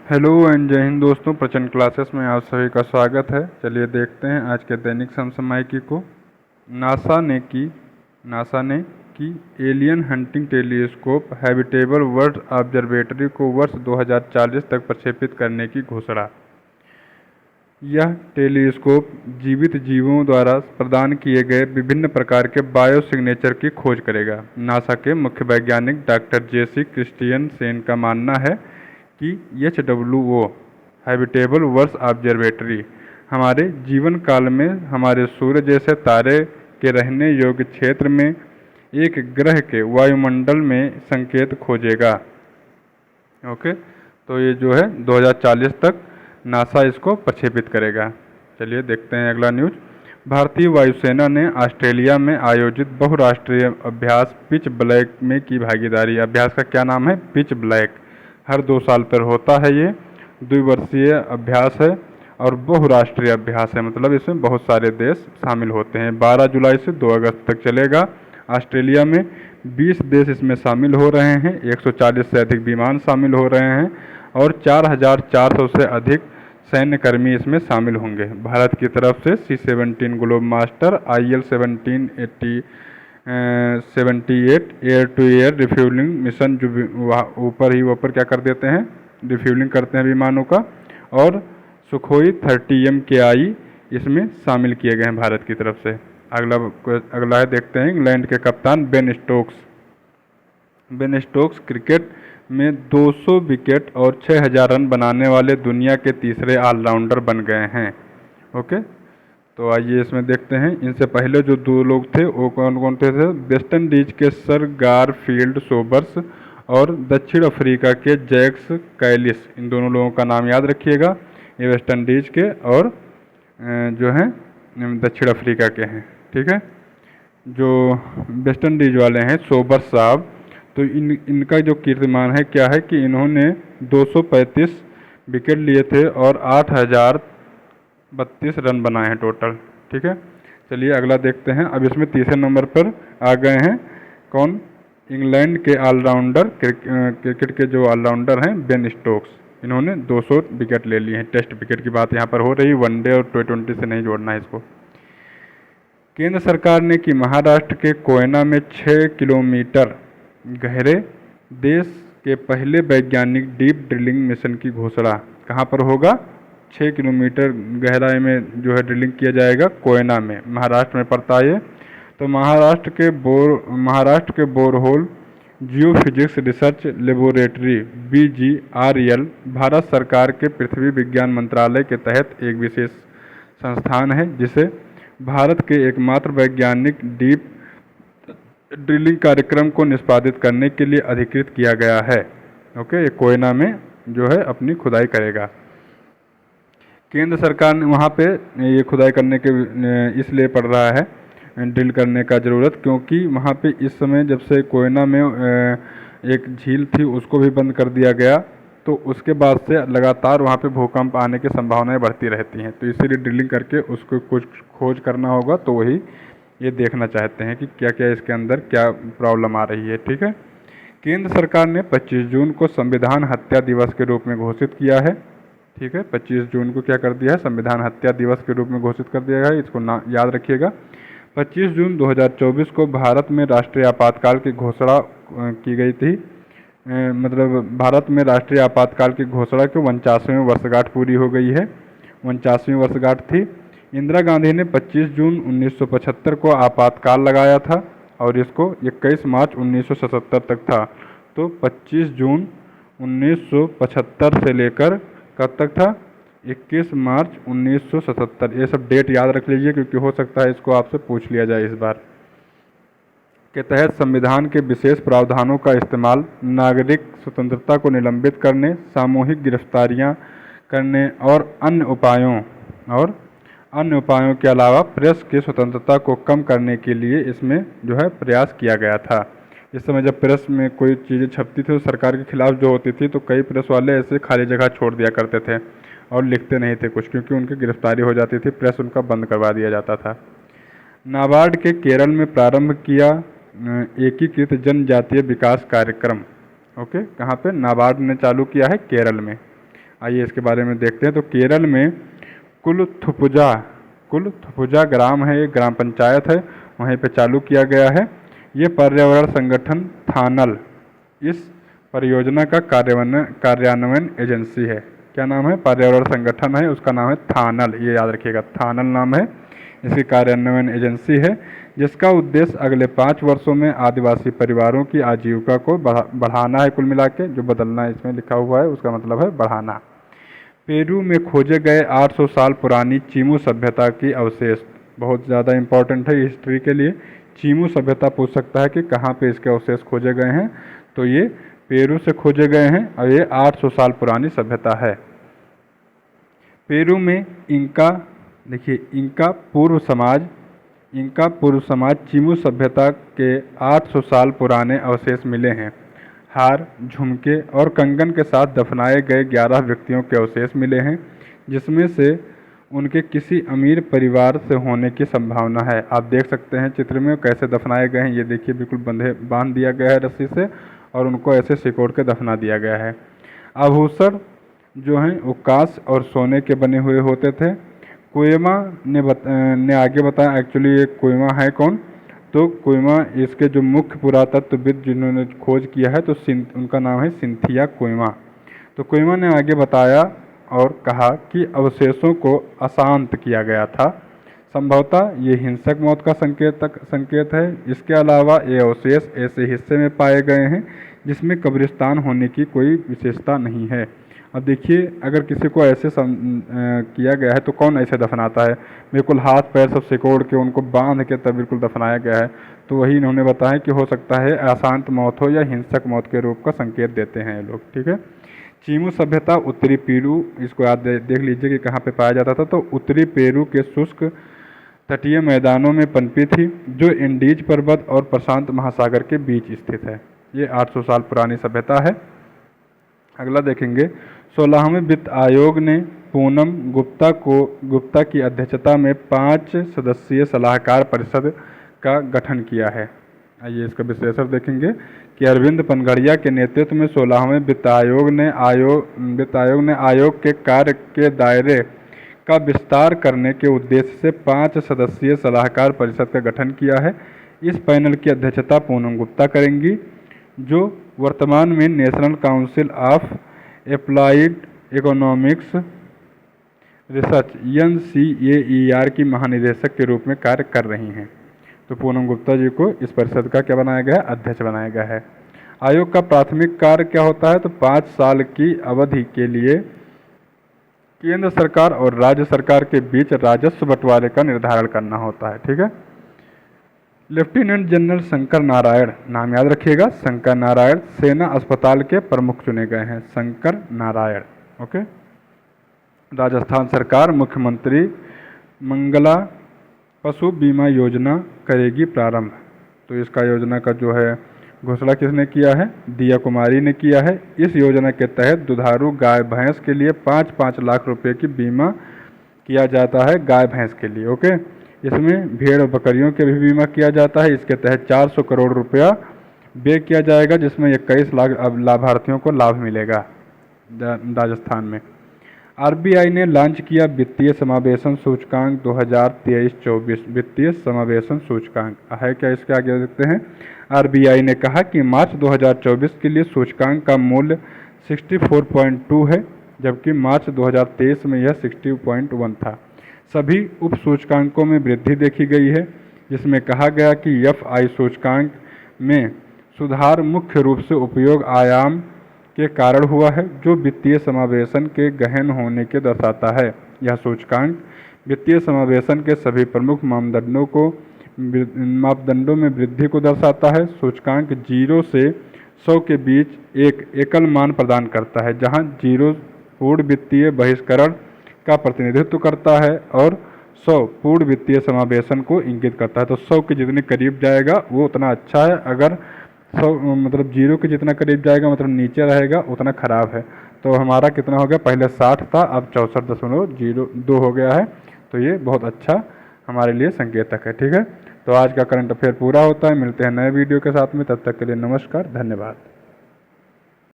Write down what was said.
Hello and जय हिंद दोस्तों, प्रचंड क्लासेस में आप सभी का स्वागत है। चलिए देखते हैं आज के दैनिक समसामयिकी को। नासा ने की alien hunting telescope habitable world observatory को वर्ष 2040 तक प्रक्षेपित करने की घोषणा। यह टेलीस्कोप जीवित जीवों द्वारा प्रदान किए गए विभिन्न प्रकार के बायो सिग्नेचर की खोज करेगा। नासा के मुख्य वैज्ञानिक डॉक्टर जेसी क्रिस्टियनसेन का मानना है कि HWO हैबिटेबल वर्ल्ड ऑब्जर्वेटरी हमारे जीवन काल में हमारे सूर्य जैसे तारे के रहने योग्य क्षेत्र में एक ग्रह के वायुमंडल में संकेत खोजेगा। ओके, तो ये जो है 2040 तक नासा इसको प्रक्षेपित करेगा। चलिए देखते हैं अगला न्यूज। भारतीय वायुसेना ने ऑस्ट्रेलिया में आयोजित बहुराष्ट्रीय अभ्यास पिच ब्लैक में की भागीदारी। अभ्यास का क्या नाम है? Pitch black. हर 2 साल पर होता है, ये द्विवर्षीय अभ्यास है और बहुराष्ट्रीय अभ्यास है, मतलब इसमें बहुत सारे देश शामिल होते हैं। 12 जुलाई से 2 अगस्त तक चलेगा। ऑस्ट्रेलिया में 20 देश इसमें शामिल हो रहे हैं, 140 से अधिक विमान शामिल हो रहे हैं और 4400 से अधिक सैन्य कर्मी इसमें शामिल होंगे। भारत की तरफ से C-17 Globemaster, IL-17 78 air to air refuelling mission, जो ऊपर क्या कर देते हैं, रिफ्यूलिंग करते हैं विमानों का, और सुखोई 30 MKI इसमें शामिल किए गए हैं भारत की तरफ से। अगला है, देखते हैं इंग्लैंड के कप्तान बेन स्टोक्स क्रिकेट में 200 विकेट और 6000 रन बनाने वाले दुनिया के तीसरे ऑलराउंडर बन गए हैं। ओके, तो आइए इसमें देखते हैं। इनसे पहले जो 2 लोग थे वो कौन कौन थे? वेस्ट इंडीज के सर गारफील्ड सोबर्स और दक्षिण अफ्रीका के जैक्स कैलिस। इन दोनों लोगों का नाम याद रखिएगा। ये वेस्ट इंडीज के और जो हैं दक्षिण अफ्रीका के हैं। ठीक है, जो वेस्ट इंडीज वाले हैं सोबर्स साहब, तो इनका जो कीर्तिमान है क्या है कि इन्होंने 235 विकेट लिए थे और 8032 रन बनाए हैं टोटल। ठीक है, चलिए अगला देखते हैं। अब इसमें तीसरे नंबर पर आ गए हैं कौन? इंग्लैंड के ऑलराउंडर, क्रिकेट के जो ऑलराउंडर हैं बेन स्टोक्स। इन्होंने 200 विकेट ले लिए हैं। टेस्ट विकेट की बात यहाँ पर हो रही, वनडे और T20 से नहीं जोड़ना है इसको। केंद्र सरकार ने की महाराष्ट्र के कोयना में 6 किलोमीटर गहरे देश के पहले वैज्ञानिक डीप ड्रिलिंग मिशन की घोषणा। कहाँ पर होगा? 6 किलोमीटर गहराई में जो है ड्रिलिंग किया जाएगा, कोयना में, महाराष्ट्र में पड़ता है। तो महाराष्ट्र के borehole geophysics research laboratory BGRL Bharat सरकार के पृथ्वी विज्ञान मंत्रालय के तहत एक विशेष संस्थान है जिसे भारत के एकमात्र वैज्ञानिक डीप ड्रिलिंग कार्यक्रम को निष्पादित करने के लिए अधिकृत किया गया है। ओके, ये कोयना में जो है अपनी खुदाई करेगा। केंद्र सरकार ने वहाँ पे ये खुदाई करने के इसलिए पड़ रहा है ड्रिल करने का ज़रूरत, क्योंकि वहाँ पे इस समय जब से कोयना में एक झील थी उसको भी बंद कर दिया गया, तो उसके बाद से लगातार वहाँ पे भूकंप आने की संभावनाएं बढ़ती रहती हैं। तो इसीलिए ड्रिलिंग करके उसको कुछ खोज करना होगा, तो वही ये देखना चाहते हैं कि क्या क्या इसके अंदर क्या प्रॉब्लम आ रही है। ठीक है, केंद्र सरकार ने 25 जून को संविधान हत्या दिवस के रूप में घोषित किया है। ठीक है, 25 जून को क्या कर दिया है? संविधान हत्या दिवस के रूप में घोषित कर दिया है। इसको याद रखिएगा। 25 जून 2024 को भारत में राष्ट्रीय आपातकाल की घोषणा की गई थी। मतलब भारत में राष्ट्रीय आपातकाल की घोषणा की 49वीं वर्षगांठ पूरी हो गई है। 49वीं वर्षगांठ थी। इंदिरा गांधी ने 25 जून 1975 को आपातकाल लगाया था और इसको 21 मार्च 1977 तक था। तो 25 जून 1975 से लेकर कब तक था? 21 मार्च 1977। ये सब डेट याद रख लीजिए, क्योंकि हो सकता है इसको आपसे पूछ लिया जाए इस बार। के तहत संविधान के विशेष प्रावधानों का इस्तेमाल नागरिक स्वतंत्रता को निलंबित करने, सामूहिक गिरफ्तारियां करने और अन्य उपायों के अलावा प्रेस की स्वतंत्रता को कम करने के लिए इसमें जो है प्रयास किया गया था। इस समय जब प्रेस में कोई चीज़ें छपती थी तो सरकार के खिलाफ जो होती थी, तो कई प्रेस वाले ऐसे खाली जगह छोड़ दिया करते थे और लिखते नहीं थे कुछ, क्योंकि उनकी गिरफ्तारी हो जाती थी, प्रेस उनका बंद करवा दिया जाता था। नाबार्ड के केरल में प्रारंभ किया एकीकृत जनजातीय विकास कार्यक्रम। ओके, कहाँ पे? नाबार्ड ने चालू किया है केरल में। आइए इसके बारे में देखते हैं। तो केरल में कुलथुपुजा ग्राम है, एक ग्राम पंचायत है, वहीं पे चालू किया गया है। ये पर्यावरण संगठन थानल इस परियोजना का कार्यान्वयन एजेंसी है। क्या नाम है? पर्यावरण संगठन है, उसका नाम है थानल, ये याद रखिएगा, थानल नाम है। इसकी कार्यान्वयन एजेंसी है, जिसका उद्देश्य अगले 5 वर्षों में आदिवासी परिवारों की आजीविका को बढ़ाना है। कुल मिला के जो बदलना इसमें लिखा हुआ है उसका मतलब है बढ़ाना। पेरू में खोजे गए 800 साल पुरानी चीमू सभ्यता की अवशेष, बहुत ज़्यादा इम्पोर्टेंट है हिस्ट्री के लिए। चीमू सभ्यता पूछ सकता है कि कहाँ पे इसके अवशेष खोजे गए हैं, तो ये पेरू से खोजे गए हैं और ये 800 साल पुरानी सभ्यता है। पेरू में इंका, देखिए इंका पूर्व समाज चीमू सभ्यता के 800 साल पुराने अवशेष मिले हैं। हार, झुमके और कंगन के साथ दफनाए गए 11 व्यक्तियों के अवशेष मिले हैं, जिसमें से उनके किसी अमीर परिवार से होने की संभावना है। आप देख सकते हैं चित्र में कैसे दफनाए गए हैं, ये देखिए बिल्कुल बांध दिया गया है रस्सी से और उनको ऐसे सिकोड़ के दफना दिया गया है। आभूषण जो हैं वो कांच और सोने के बने हुए होते थे। कोयमा ने आगे बताया, एक्चुअली ये कोयमा है कौन? तो कोयमा इसके जो मुख्य पुरातत्वविद जिन्होंने खोज किया है तो उनका नाम है सिंथिया कोयमा। तो कोयमा ने आगे बताया और कहा कि अवशेषों को अशांत किया गया था, संभवतः ये हिंसक मौत का संकेत है। इसके अलावा ये अवशेष ऐसे हिस्से में पाए गए हैं जिसमें कब्रिस्तान होने की कोई विशेषता नहीं है। अब देखिए अगर किसी को ऐसे किया गया है तो कौन ऐसे दफनाता है? बिल्कुल हाथ पैर सब सिकोड़ के उनको बांध के तब बिल्कुल दफनाया गया है। तो वही इन्होंने बताया कि हो सकता है अशांत मौत हो या हिंसक मौत के रूप का संकेत देते हैं ये लोग। ठीक है। चीमू सभ्यता उत्तरी पेरू, इसको याद देख लीजिए कि कहाँ पे पाया जाता था। तो उत्तरी पेरू के शुष्क तटीय मैदानों में पनपी थी, जो इंडीज पर्वत और प्रशांत महासागर के बीच स्थित है। ये 800 साल पुरानी सभ्यता है। अगला देखेंगे, 16वें वित्त आयोग ने पूनम गुप्ता की अध्यक्षता में 5 सदस्यीय सलाहकार परिषद का गठन किया है। आइए इसका विश्लेषण देखेंगे कि अरविंद पनगड़िया के नेतृत्व में 16वें वित्त आयोग ने आयोग के कार्य के दायरे का विस्तार करने के उद्देश्य से 5 सदस्यीय सलाहकार परिषद का गठन किया है। इस पैनल की अध्यक्षता पूनम गुप्ता करेंगी, जो वर्तमान में national council of applied economics research NCAER की महानिदेशक के रूप में कार्य कर रही हैं। तो पूनम गुप्ता जी को इस परिषद का क्या बनाया गया है? अध्यक्ष बनाया गया है। आयोग का प्राथमिक कार्य क्या होता है? तो 5 साल की अवधि के लिए केंद्र सरकार और राज्य सरकार के बीच राजस्व बंटवारे का निर्धारण करना होता है। ठीक है। लेफ्टिनेंट जनरल शंकर नारायण, नाम याद रखिएगा, शंकर नारायण सेना अस्पताल के प्रमुख चुने गए हैं। शंकर नारायण। ओके। राजस्थान सरकार मुख्यमंत्री मंगला पशु बीमा योजना करेगी प्रारंभ। तो इसका योजना का जो है घोषणा किसने किया है? दिया कुमारी ने किया है। इस योजना के तहत दुधारू गाय भैंस के लिए 5-5 लाख रुपए की बीमा किया जाता है, गाय भैंस के लिए। ओके। इसमें भेड़ और बकरियों के भी बीमा किया जाता है। इसके तहत 400 करोड़ रुपया व्यय किया जाएगा, जिसमें 21 लाख लाभार्थियों को लाभ मिलेगा राजस्थान में। RBI ने लॉन्च किया वित्तीय समावेशन सूचकांक 2023-24। वित्तीय समावेशन सूचकांक है क्या? इसके आगे देखते हैं। RBI ने कहा कि मार्च 2024 के लिए सूचकांक का मूल्य 64.2 है, जबकि मार्च 2023 में यह 60.1 था। सभी उप सूचकांकों में वृद्धि देखी गई है, जिसमें कहा गया कि FI सूचकांक में सुधार मुख्य रूप से उपयोग आयाम के कारण हुआ है, जो वित्तीय समावेशन के गहन होने के दर्शाता है। यह सूचकांक वित्तीय समावेशन के सभी प्रमुख मापदंडों में वृद्धि को दर्शाता है। सूचकांक 0 से 100 के बीच एक एकल मान प्रदान करता है, जहां 0 पूर्ण वित्तीय बहिष्करण का प्रतिनिधित्व करता है और 100 पूर्ण वित्तीय समावेशन को इंगित करता है। तो 100 के जितने करीब जाएगा वो उतना अच्छा है, अगर 100 मतलब 0 के जितना करीब जाएगा मतलब नीचे रहेगा उतना खराब है। तो हमारा कितना हो गया? पहले 60 था, अब 64.02 हो गया है। तो ये बहुत अच्छा हमारे लिए संकेतक है। ठीक है। तो आज का करंट अफेयर पूरा होता है। मिलते हैं नए वीडियो के साथ में, तब तक के लिए नमस्कार, धन्यवाद।